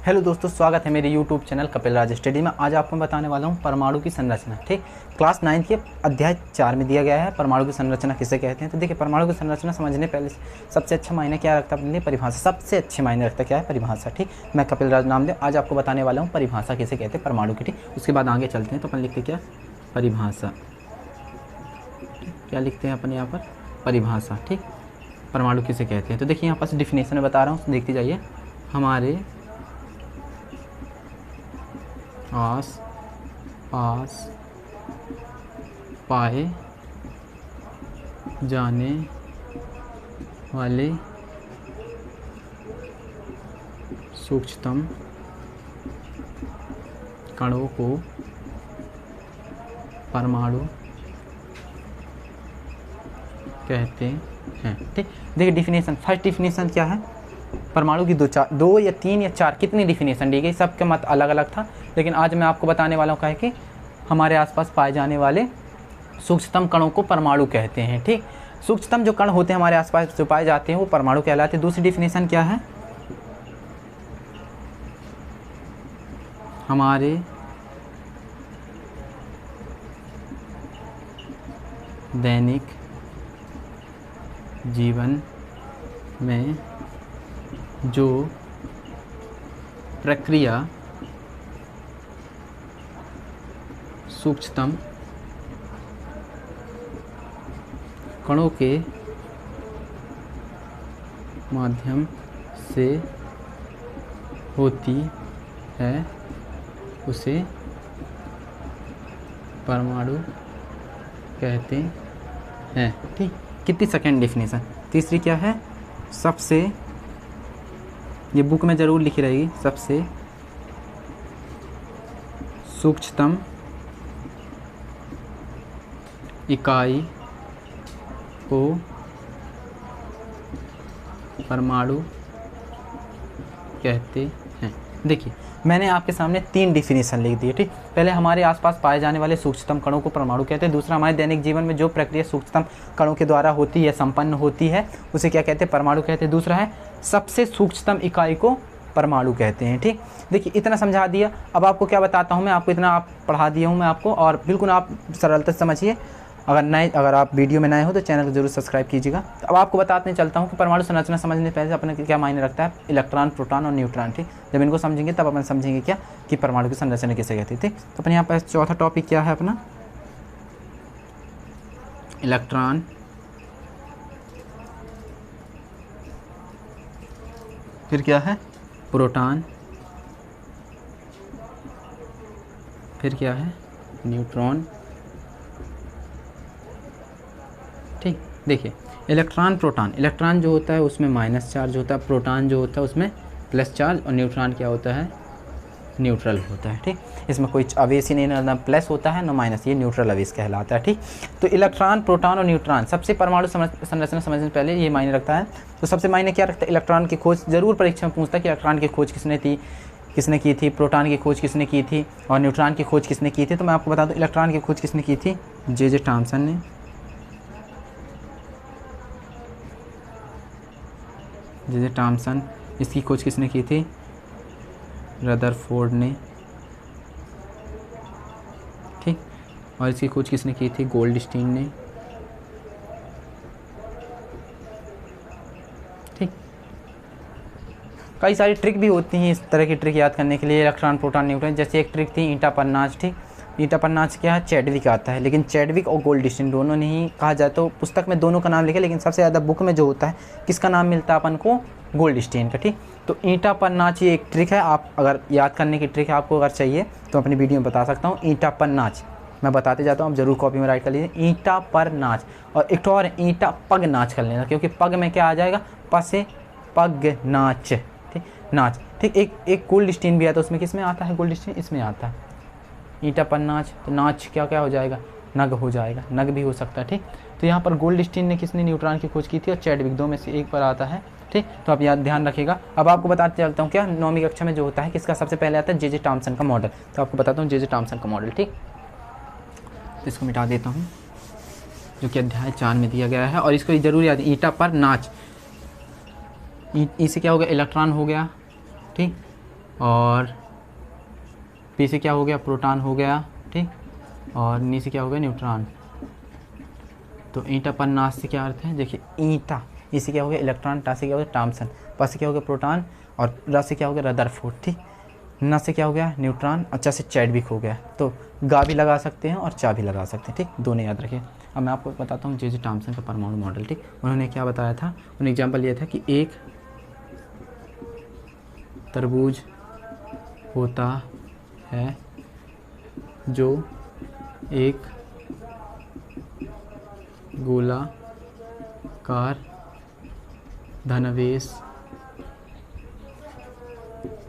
Hello दोस्तों, स्वागत है मेरे यूट्यूब चैनल कपिल राज स्टडी में। आज आपको बताने वाला हूँ परमाणु की संरचना। ठीक, क्लास 9 के अध्याय 4 में दिया गया है परमाणु की संरचना किसे कहते हैं। तो देखिए, परमाणु की संरचना समझने पहले सबसे अच्छा मायने क्या रखता है अपने लिए? परिभाषा। सबसे अच्छे मायने रखता क्या है? परिभाषा। ठीक, मैं कपिल राज नामदेव आज आपको बताने वाला हूँ परिभाषा किसे कहते हैं परमाणु की। ठीक, उसके बाद आगे चलते हैं। तो अपन लिखते क्या? परिभाषा। क्या लिखते हैं अपन यहाँ पर? परिभाषा। ठीक, परमाणु किसे कहते हैं। तो देखिए यहाँ पर डिफिनेशन में बता रहा हूँ, देखते जाइए। हमारे आस पास पाए जाने वाले सूक्ष्मतम कणों को परमाणु कहते हैं। ठीक, देखिए डिफिनेशन। फर्स्ट डिफिनेशन क्या है? परमाणु की दो या तीन या चार कितनी डिफिनेशन दी गई, सबके मत अलग अलग था, लेकिन आज मैं आपको बताने वाला हूँ क्या है कि हमारे आसपास पाए जाने वाले सूक्ष्मतम कणों को परमाणु कहते हैं। ठीक, सूक्ष्मतम जो कण होते हैं हमारे आसपास जो पाए जाते हैं वो परमाणु कहलाते हैं। दूसरी डिफिनेशन क्या है? हमारे दैनिक जीवन में जो प्रक्रिया सूक्ष्मतम कणों के माध्यम से होती है उसे परमाणु कहते हैं। ठीक, कितनी सेकेंड डिफिनेशन? तीसरी क्या है? सबसे, ये बुक में ज़रूर लिखी रहेगी, सबसे सूक्ष्मतम इकाई को परमाणु कहते हैं। देखिए, मैंने आपके सामने तीन डिफिनेशन लिख दी है। ठीक, पहले हमारे आसपास पाए जाने वाले सूक्ष्मतम कणों को परमाणु कहते हैं। दूसरा, हमारे दैनिक जीवन में जो प्रक्रिया सूक्ष्मतम कणों के द्वारा होती है, संपन्न होती है, उसे क्या कहते हैं? परमाणु कहते हैं। दूसरा है सबसे सूक्ष्मतम इकाई को परमाणु कहते हैं। ठीक, देखिए इतना समझा दिया। अब आपको क्या बताता हूँ मैं, आपको इतना आप पढ़ा दिया हूँ मैं आपको, और बिल्कुल आप सरलता से समझिए। अगर आप वीडियो में नए हो तो चैनल को जरूर सब्सक्राइब कीजिएगा। तो अब आपको बताते चलता हूँ कि परमाणु संरचना समझने पहले अपने क्या मायने रखता है? इलेक्ट्रॉन, प्रोटॉन और न्यूट्रॉन। ठीक, जब इनको समझेंगे तब अपन समझेंगे क्या कि परमाणु की संरचना किसे कहती है। ठीक, तो अपन यहाँ पर चौथा टॉपिक क्या है अपना? इलेक्ट्रॉन, फिर क्या है? प्रोटॉन, फिर क्या है? न्यूट्रॉन। ठीक, देखिए इलेक्ट्रॉन, प्रोटॉन। इलेक्ट्रॉन जो होता है उसमें माइनस चार्ज होता है, प्रोटॉन जो होता है उसमें प्लस चार्ज, और न्यूट्रॉन क्या होता है? न्यूट्रल होता है। ठीक, इसमें कोई आवेश ही नहीं, ना प्लस होता है ना माइनस, ये न्यूट्रल आवेश कहलाता है। ठीक, तो इलेक्ट्रॉन, प्रोटॉन और न्यूट्रॉन सबसे परमाणु संरचना समझने से पहले ये मायने रखता है। तो सबसे मायने क्या रखता है? इलेक्ट्रॉन की खोज जरूर परीक्षा में पूछता है कि इलेक्ट्रॉन की खोज किसने की थी, प्रोटॉन की खोज किसने की थी, और न्यूट्रॉन की खोज किसने की थी। तो मैं आपको बता दूं, इलेक्ट्रॉन की खोज किसने की थी? जे थॉमसन ने। J Thomson. इसकी खोज किसने की थी? रदरफोर्ड ने। ठीक, और इसकी खोज किसने की थी? गोल्डस्टीन ने। ठीक, कई सारी ट्रिक भी होती हैं इस तरह की ट्रिक याद करने के लिए, इलेक्ट्रॉन, प्रोटॉन, न्यूट्रॉन। जैसे एक ट्रिक थी ईंटा पर नाच। ठीक, ईंटा पर नाच क्या है? चैडविक आता है, लेकिन चैडविक और गोल्डस्टीन दोनों ने ही कहा जाए तो पुस्तक में दोनों का नाम लिखे, लेकिन सबसे ज़्यादा बुक में जो होता है किसका नाम मिलता है अपन को? गोल्डस्टीन का। ठीक, तो ईंटा पर नाच ये एक ट्रिक है, आप अगर याद करने की ट्रिक है आपको अगर चाहिए तो अपनी वीडियो में बता सकता हूँ। ईंटा पर नाच मैं बताते जाता हूँ, आप जरूर कॉपी में राइट कर लीजिए, ईंटा पर नाच। और एक और ईंटा पग नाच कर लेना, क्योंकि पग में क्या आ जाएगा? प से पग नाच। ठीक, नाच। ठीक, एक गोल्डस्टीन भी आता है, उसमें किस में आता है? गोल्डस्टीन इसमें आता है। ईंटा पर नाच, तो नाच क्या क्या हो जाएगा? नग हो जाएगा, नग भी हो सकता है। ठीक, तो यहाँ पर गोल्डस्टीन ने किसने न्यूट्रॉन की खोज की थी? और चैडविक, दो में से एक पर आता है। ठीक, तो आप याद ध्यान रखिएगा। अब आपको बताते चलता हूँ क्या 9वीं कक्षा में जो होता है किसका सबसे पहले आता है? जे थॉमसन का मॉडल। तो आपको बताता हूँ जे थॉमसन का मॉडल। ठीक, तो इसको मिटा देता हूँ, जो कि अध्याय 4 में दिया गया है, और इसको जरूर याद, ईंटा पर नाच। ई से क्या हो गया? इलेक्ट्रॉन हो गया। ठीक, और पी से क्या हो गया, प्रोटॉन हो गया, ठीक, और नी से क्या हो गया, न्यूट्रॉन। तो ईंटा पर नाश से क्या अर्थ है, देखिए ईंटा, इसे क्या हो गया इलेक्ट्रॉन, टा से क्या हो गया टॉमसन, प से क्या हो गया प्रोटॉन, और र से क्या हो गया रदरफोर्ड, ठीक, न से क्या हो गया न्यूट्रॉन, अच्छा से चैडविक हो गया। तो गा भी लगा सकते हैं और चा भी लगा सकते हैं, ठीक, दोनों याद रखिए। अब मैं आपको बताता हूँ जे टॉमसन का परमाणु मॉडल, ठीक। उन्होंने क्या बताया था, उन्होंने एग्जाम्पल लिया था कि एक तरबूज होता है जो एक गोलाकार धनावेश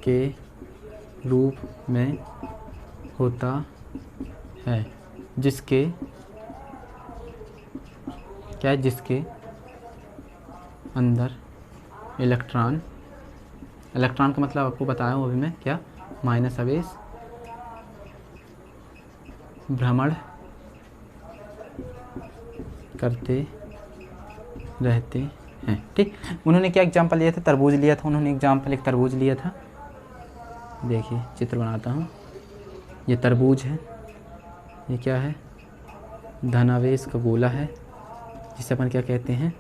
के रूप में होता है, जिसके क्या है, जिसके अंदर इलेक्ट्रॉन का मतलब आपको बताया हूँ अभी मैं, क्या, माइनस आवेश भ्रमण करते रहते हैं, ठीक। उन्होंने क्या एग्जाम्पल लिया था, तरबूज लिया था उन्होंने एग्जाम्पल, एक तरबूज लिया था। देखिए चित्र बनाता हूँ, ये तरबूज है, ये क्या है, धनावेश का गोला है जिसे अपन क्या कहते हैं,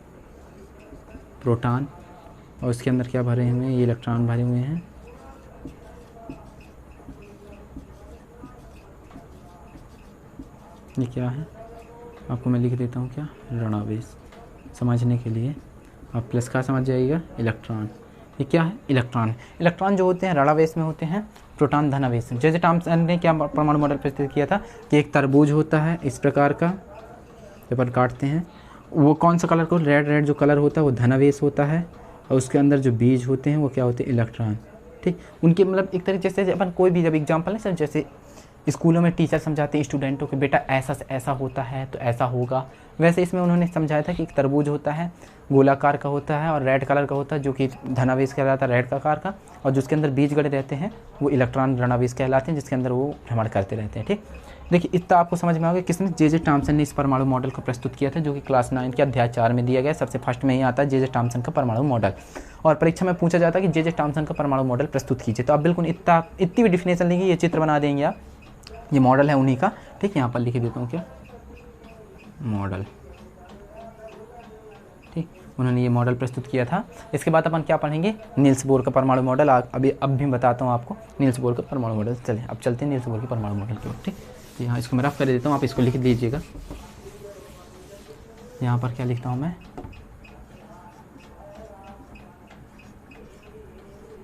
प्रोटॉन, और उसके अंदर क्या भरे हुए हैं, ये इलेक्ट्रॉन भरे हुए हैं। ये क्या है, आपको मैं लिख देता हूँ, क्या, ऋणावेश, समझने के लिए आप प्लस का समझ जाइएगा, इलेक्ट्रॉन, ये क्या है, इलेक्ट्रॉन। इलेक्ट्रॉन जो होते हैं ऋणावेश में होते हैं, प्रोटॉन धनावेश। जैसे टॉमसन ने क्या परमाणु मॉडल प्रस्तुत किया था कि एक तरबूज होता है इस प्रकार का, जब अपन काटते हैं वो कौन सा कलर को, रेड जो कलर होता है वो धनावेश होता है, और उसके अंदर जो बीज होते हैं वो क्या होते हैं, इलेक्ट्रॉन, ठीक। उनके मतलब एक तरीके से अपन कोई भी जब एग्जाम्पल है सर, जैसे स्कूलों में टीचर समझाते हैं स्टूडेंटों को, बेटा ऐसा से ऐसा होता है तो ऐसा होगा, वैसे इसमें उन्होंने समझाया था कि एक तरबूज होता है, गोलाकार का होता है और रेड कलर का होता है, जो कि धनावेश कहलाता है रेड आकार का, और जिसके अंदर बीज गड़े रहते हैं वो इलेक्ट्रॉन ऋणावेश कहलाते हैं, जिसके अंदर वो भ्रमण करते रहते हैं, ठीक। देखिए इतना आपको समझ में आ गया किसने, जे टॉमसन ने इस परमाणु मॉडल को प्रस्तुत किया था, जो कि क्लास 9 के अध्याय 4 में दिया गया, सबसे फर्स्ट में ही आता है जे टॉमसन का परमाणु मॉडल। और परीक्षा में पूछा जाता है कि जे टॉमसन का परमाणु मॉडल प्रस्तुत कीजिए, तो आप बिल्कुल इतनी भी डिफिनेशन लेंगे, ये चित्र बना देंगे आप, ये मॉडल है उन्हीं का, ठीक। यहाँ पर लिख देता हूँ क्या, मॉडल, ठीक। उन्होंने ये मॉडल प्रस्तुत किया था। इसके बाद अपन क्या पढ़ेंगे, नील्स बोर का परमाणु मॉडल। अभी अब भी बताता हूँ आपको नील्स बोर का परमाणु मॉडल। चलिए अब चलते हैं नील्स बोर के परमाणु मॉडल की ओर, ठीक। यहाँ इसको मैं रफ कर देता हूँ, आप इसको लिख लीजिएगा। यहाँ पर क्या लिखता हूँ मैं,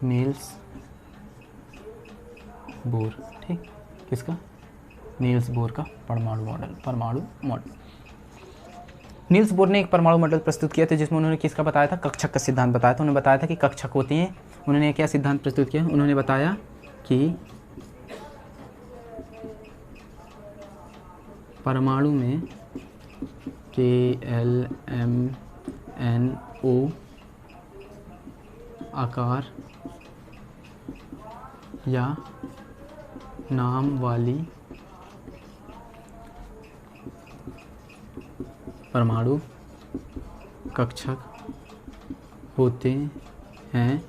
नील्स बोर, ठीक, किसका, नील्स बोर का परमाणु मॉडल। नील्स बोर ने एक परमाणु मॉडल प्रस्तुत किया था, जिसमें उन्होंने किसका बताया था, कक्षक का सिद्धांत बताया था। उन्होंने बताया था कि कक्षक होते हैं, उन्होंने क्या सिद्धांत प्रस्तुत किया, उन्होंने बताया कि परमाणु में KLMNO आकार या नाम वाली परमाणु कक्षक होते हैं,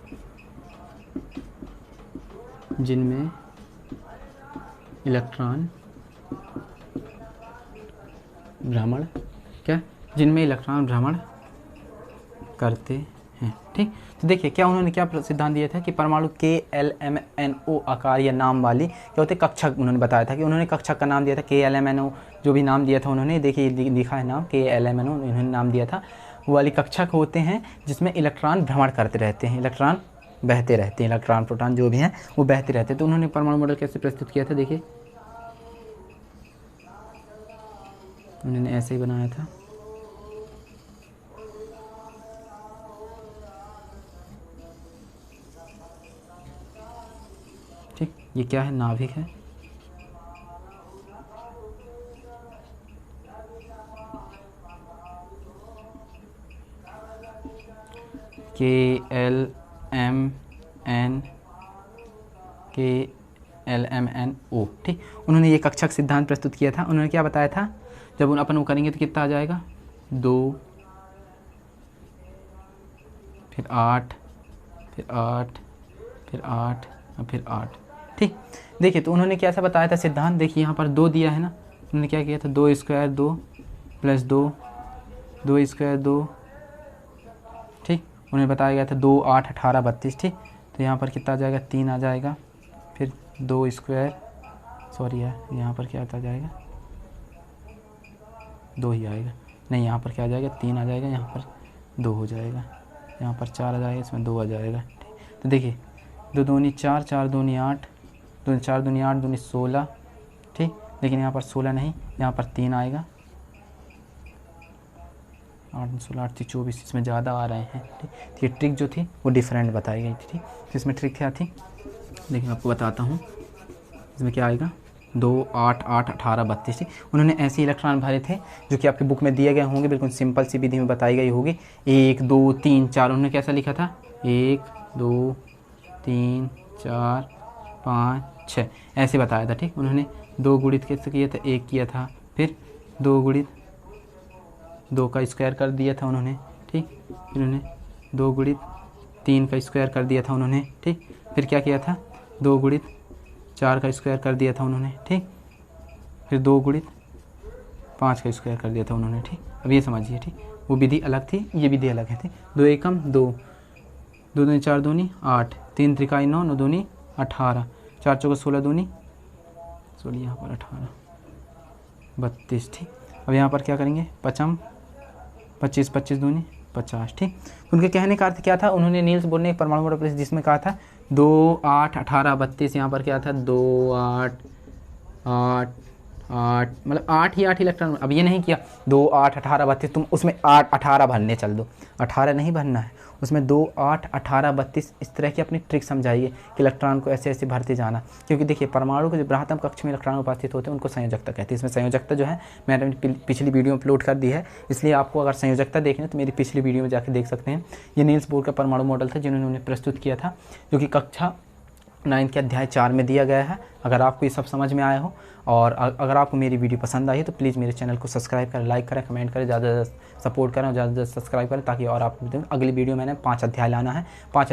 जिनमें इलेक्ट्रॉन भ्रमण करते हैं, ठीक। तो देखिए क्या उन्होंने क्या सिद्धांत दिया था कि परमाणु KLMNO आकार या नाम वाली क्या होते कक्षक, उन्होंने बताया था कि उन्होंने कक्षक का नाम दिया था KLMNO, जो भी नाम दिया था उन्होंने, देखिए लिखा है नाम KLMNO, उन्होंने नाम दिया था, वो वाली कक्षक होते हैं जिसमें इलेक्ट्रॉन भ्रमण करते रहते हैं, इलेक्ट्रॉन बहते रहते हैं, इलेक्ट्रॉन प्रोटॉन जो भी हैं वो बहते रहते हैं। तो उन्होंने परमाणु मॉडल कैसे प्रस्तुत किया था, देखिए उन्होंने ऐसे ही बनाया था, ठीक। ये क्या है, नाभिक है, KLMNO, ठीक। उन्होंने ये कक्षक सिद्धांत प्रस्तुत किया था। उन्होंने क्या बताया था, जब अपन वो करेंगे तो कितना आ जाएगा, 2 फिर 8 फिर 8 फिर 8 और फिर 8। ठीक, देखिए तो उन्होंने कैसा बताया था सिद्धांत, देखिए यहाँ पर 2 दिया है ना, उन्होंने क्या किया था 2 स्क्वायर 2 प्लस 2 2 स्क्वायर 2। ठीक, उन्हें बताया गया था 2 8 18 32। ठीक, तो यहाँ पर कितना आ जाएगा 3 आ जाएगा, फिर 2 स्क्वायर, सॉरी यार यहाँ पर क्या आता जाएगा 2 ही आएगा, नहीं यहाँ पर क्या आ जाएगा 3 आ जाएगा, यहाँ पर 2 हो जाएगा, यहाँ पर 4 आ जाएगा, इसमें 2 आ जाएगा। ठीक, तो देखिए 2 दूनी 4 4 दूनी 8 2 4 दूनी 8 दूनी 16। ठीक, लेकिन यहाँ पर 16 नहीं, यहाँ पर 3 आएगा, 8 16 8 थी 24, इसमें ज़्यादा आ रहे हैं। ठीक, तो ये ट्रिक जो थी वो डिफरेंट बताई गई थी। ठीक, तो इसमें ट्रिक क्या थी, देखिए आपको बताता हूँ, इसमें क्या आएगा 2 8 8 18 32। ठीक, उन्होंने ऐसे इलेक्ट्रॉन भरे थे जो कि आपके बुक में दिए गए होंगे, बिल्कुल सिंपल सी विधि में बताई गई होगी, 1 2 3 4। उन्होंने कैसा लिखा था 1 2 3 4 5 6 ऐसे बताया था। ठीक, उन्होंने 2 गुणित कैसे किया था 1 किया था, फिर 2 गुणित 2 का स्क्वायर कर दिया था उन्होंने। ठीक, फिर उन्होंने 2 गुणित 3 का स्क्वायर कर दिया था उन्होंने। ठीक, फिर क्या किया था 2 गुणित 4 का स्क्वायर कर दिया था उन्होंने। ठीक, फिर 2 गुणित 5 का स्क्वायर कर दिया था उन्होंने। ठीक, अब ये समझिए, ठीक वो विधि अलग थी, ये विधि अलग है। ठीक, 2 एकम 2 2 दूनी 4 दूनी 8 3 त्रिकाई 9 9 दूनी 18 4 चौका 16 दूनी 16, यहाँ पर 18 32। ठीक, अब यहाँ पर क्या करेंगे 5 25 25 दूनी 50। ठीक, उनके कहने का अर्थ क्या था, उन्होंने नील्स बोर ने एक परमाणु मॉडल प्रेस जिसमें कहा था 2 8 18 32, यहाँ पर क्या था 2 8 8 8, मतलब 8 ही 8 इलेक्ट्रॉन। अब ये नहीं किया 2 8 18 32 तुम उसमें 8 18 भरने चल दो, 18 नहीं भरना है उसमें, 2 8 18 32 इस तरह की अपनी ट्रिक समझाइए कि इलेक्ट्रॉन को ऐसे ऐसे भरते जाना। क्योंकि देखिए परमाणु के जो बृहत्तम कक्ष में इलेक्ट्रॉन उपस्थित होते हैं उनको संयोजकता कहते हैं। इसमें संयोजकता जो है मैंने पिछली वीडियो में अपलोड कर दी है, इसलिए आपको अगर संयोजकता देखनी है तो मेरी पिछली वीडियो में जाकर देख सकते हैं। ये नील्स बोर का परमाणु मॉडल था जिन्होंने प्रस्तुत किया था, जो कि कक्षा 9 के अध्याय 4 में दिया गया है। अगर आपको ये सब समझ में आया हो और अगर आपको मेरी वीडियो पसंद आई है तो प्लीज़ मेरे चैनल को सब्सक्राइब करें, लाइक करें, कमेंट करें, ज़्यादा सपोर्ट करें और ज़्यादा सपोर्ट करें, ताकि और आपको अगली वीडियो मैंने 5 अध्याय लाना है। 5